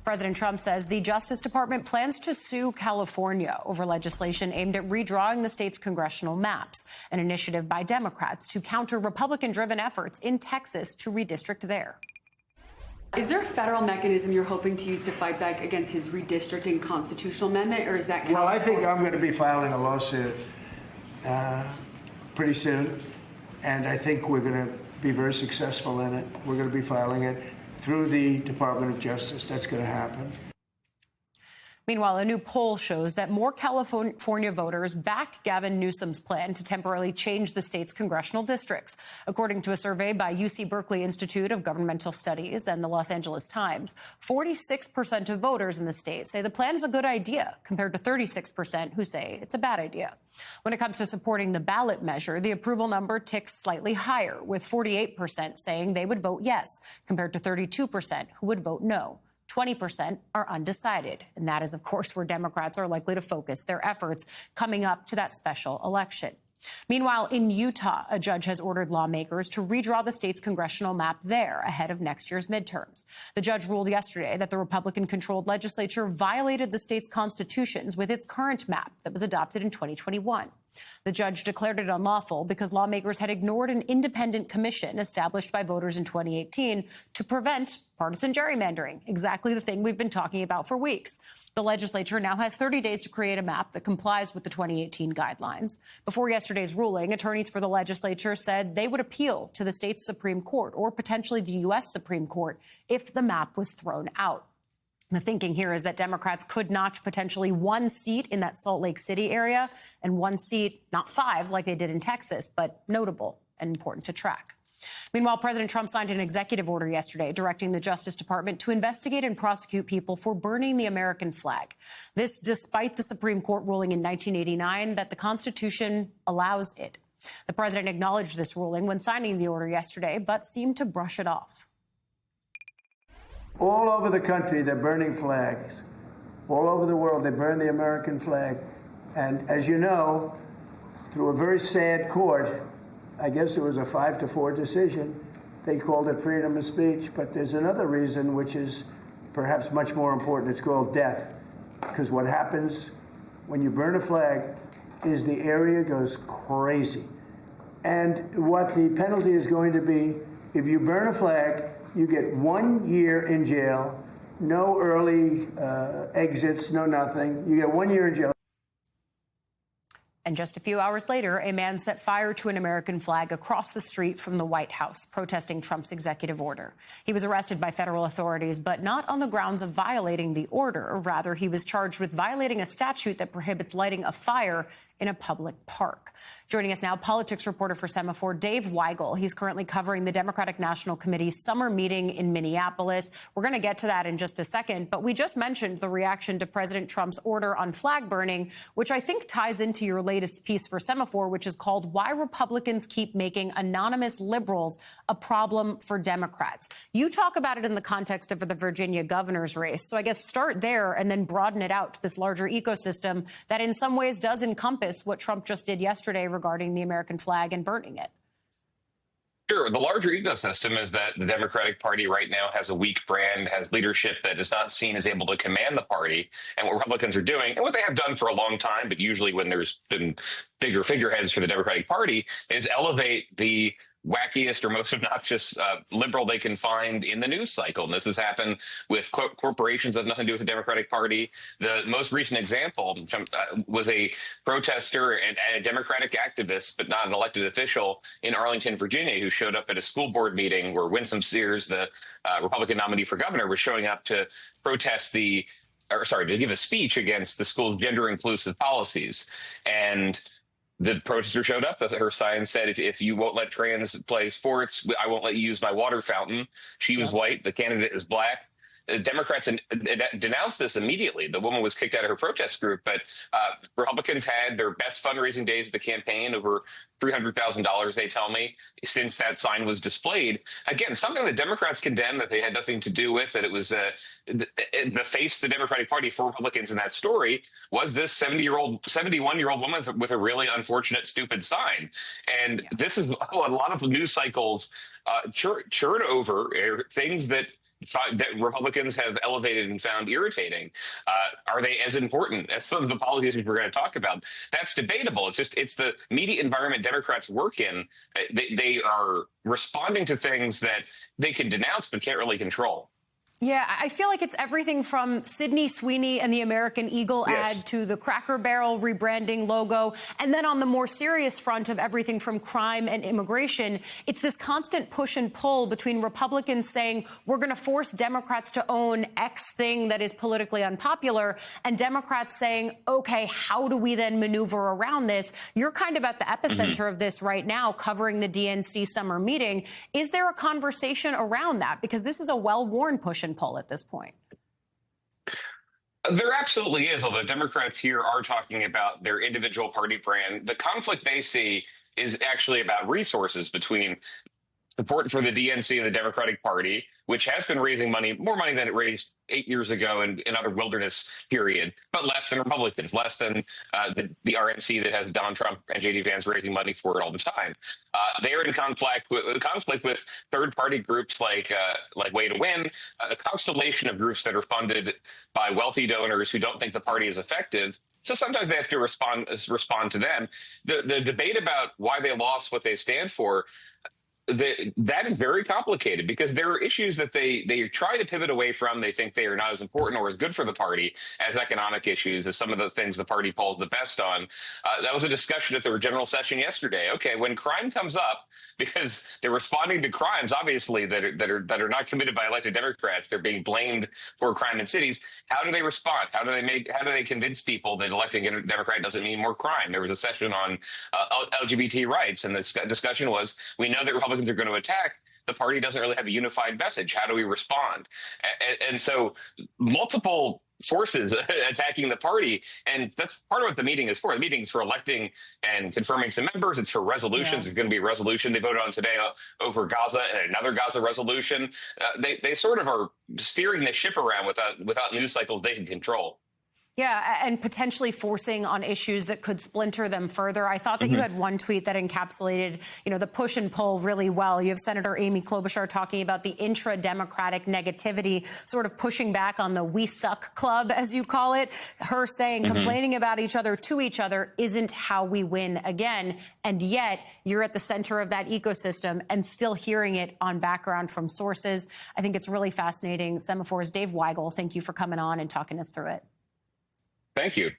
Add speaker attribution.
Speaker 1: President Trump says the Justice Department plans to sue California over legislation aimed at redrawing the state's congressional maps, an initiative by Democrats to counter Republican-driven efforts in Texas to redistrict there.
Speaker 2: Is there a federal mechanism you're hoping to use to fight back against his redistricting constitutional amendment, or is that California?
Speaker 3: Well, I think I'm going to be filing a lawsuit pretty soon, and I think we're going to be very successful in it. We're going to be filing it through the Department of Justice. That's going to happen.
Speaker 1: Meanwhile, a new poll shows that more California voters back Gavin Newsom's plan to temporarily change the state's congressional districts. According to a survey by UC Berkeley Institute of Governmental Studies and the Los Angeles Times, 46% of voters in the state say the plan is a good idea, compared to 36% who say it's a bad idea. When it comes to supporting the ballot measure, the approval number ticks slightly higher, with 48% saying they would vote yes, compared to 32% who would vote no. 20% are undecided. And that is, of course, where Democrats are likely to focus their efforts coming up to that special election. Meanwhile, in Utah, a judge has ordered lawmakers to redraw the state's congressional map there ahead of next year's midterms. The judge ruled yesterday that the Republican-controlled legislature violated the state's constitutions with its current map that was adopted in 2021. The judge declared it unlawful because lawmakers had ignored an independent commission established by voters in 2018 to prevent partisan gerrymandering, exactly the thing we've been talking about for weeks. The legislature now has 30 days to create a map that complies with the 2018 guidelines. Before yesterday's ruling, attorneys for the legislature said they would appeal to the state's Supreme Court or potentially the U.S. Supreme Court if the map was thrown out. The thinking here is that Democrats could notch potentially one seat in that Salt Lake City area and one seat, not 5 like they did in Texas, but notable and important to track. Meanwhile, President Trump signed an executive order yesterday directing the Justice Department to investigate and prosecute people for burning the American flag. This despite the Supreme Court ruling in 1989 that the Constitution allows it. The president acknowledged this ruling when signing the order yesterday, but seemed to brush it off.
Speaker 3: All over the country, they're burning flags. All over the world, they burn the American flag. And as you know, through a very sad court, I guess it was a 5-4 decision, they called it freedom of speech. But there's another reason, which is perhaps much more important. It's called death. Because what happens when you burn a flag is the area goes crazy. And what the penalty is going to be, if you burn a flag, you get 1 year in jail, no early exits, no nothing. You get 1 year in jail.
Speaker 1: And just a few hours later, a man set fire to an American flag across the street from the White House, protesting Trump's executive order. He was arrested by federal authorities, but not on the grounds of violating the order. Rather, he was charged with violating a statute that prohibits lighting a fire in a public park. Joining us now, politics reporter for Semafor, Dave Weigel. He's currently covering the Democratic National Committee's summer meeting in Minneapolis. We're going to get to that in just a second, but we just mentioned the reaction to President Trump's order on flag burning, which I think ties into your latest piece for Semafor, which is called Why Republicans Keep Making Anonymous Liberals a Problem for Democrats. You talk about it in the context of the Virginia governor's race. So I guess start there and then broaden it out to this larger ecosystem that in some ways does encompass what Trump just did yesterday regarding the American flag and burning it.
Speaker 4: Sure. The larger ecosystem is that the Democratic Party right now has a weak brand, has leadership that is not seen as able to command the party. And what Republicans are doing, and what they have done for a long time, but usually when there's been bigger figureheads for the Democratic Party, is elevate the wackiest or most obnoxious liberal they can find in the news cycle. And this has happened with corporations that have nothing to do with the Democratic Party. The most recent example was a protester and a Democratic activist, but not an elected official in Arlington, Virginia, who showed up at a school board meeting where Winsome Sears, the Republican nominee for governor, was showing up to protest to give a speech against the school's gender inclusive policies. And the protester showed up. Her sign said, if you won't let trans play sports, I won't let you use my water fountain. She was white. The candidate is black. Democrats denounced this immediately. The woman was kicked out of her protest group, but Republicans had their best fundraising days of the campaign, over $300,000, they tell me, since that sign was displayed. Again, something that Democrats condemned, that they had nothing to do with, that it was the face of the Democratic Party for Republicans in that story was this 71-year-old woman with a really unfortunate, stupid sign. And this is a lot of news cycles churn over things that that Republicans have elevated and found irritating? Are they as important as some of the policies we're going to talk about? That's debatable. It's the media environment Democrats work in. They are responding to things that they can denounce but can't really control.
Speaker 1: Yeah, I feel like it's everything from Sydney Sweeney and the American Eagle ad to the Cracker Barrel rebranding logo. And then on the more serious front of everything from crime and immigration, it's this constant push and pull between Republicans saying we're going to force Democrats to own X thing that is politically unpopular, and Democrats saying, OK, how do we then maneuver around this? You're kind of at the epicenter of this right now, covering the DNC summer meeting. Is there a conversation around that? Because this is a well-worn push and pull at this point.
Speaker 4: There absolutely is, although Democrats here are talking about their individual party brand. The conflict they see is actually about resources between support for the DNC and the Democratic Party, which has been raising money, more money than it raised 8 years ago in another wilderness period, but less than Republicans, less than the RNC that has Donald Trump and J.D. Vance raising money for it all the time. They are in conflict with third-party groups like Way to Win, a constellation of groups that are funded by wealthy donors who don't think the party is effective. So sometimes they have to respond to them. The debate about why they lost, what they stand for, that is very complicated because there are issues that they try to pivot away from. They think they are not as important or as good for the party as economic issues, as some of the things the party polls the best on. That was a discussion at their general session yesterday. Okay, when crime comes up, because they're responding to crimes, obviously, that are not committed by elected Democrats, they're being blamed for crime in cities. How do they respond? How do they convince people that electing a Democrat doesn't mean more crime? There was a session on LGBT rights, and the discussion was, we know that Republicans are going to attack. The party doesn't really have a unified message. How do we respond? And so multiple forces attacking the party. And that's part of what the meeting is for. The meeting is for electing and confirming some members. It's for resolutions. There's going to be a resolution they voted on today over Gaza and another Gaza resolution. They sort of are steering the ship around without news cycles they can control.
Speaker 1: Yeah, and potentially forcing on issues that could splinter them further. I thought that you had one tweet that encapsulated, the push and pull really well. You have Senator Amy Klobuchar talking about the intra-democratic negativity, sort of pushing back on the "we suck" club, as you call it. Her saying complaining about each other to each other isn't how we win again. And yet you're at the center of that ecosystem and still hearing it on background from sources. I think it's really fascinating. Semaphor's Dave Weigel, thank you for coming on and talking us through it.
Speaker 4: Thank you.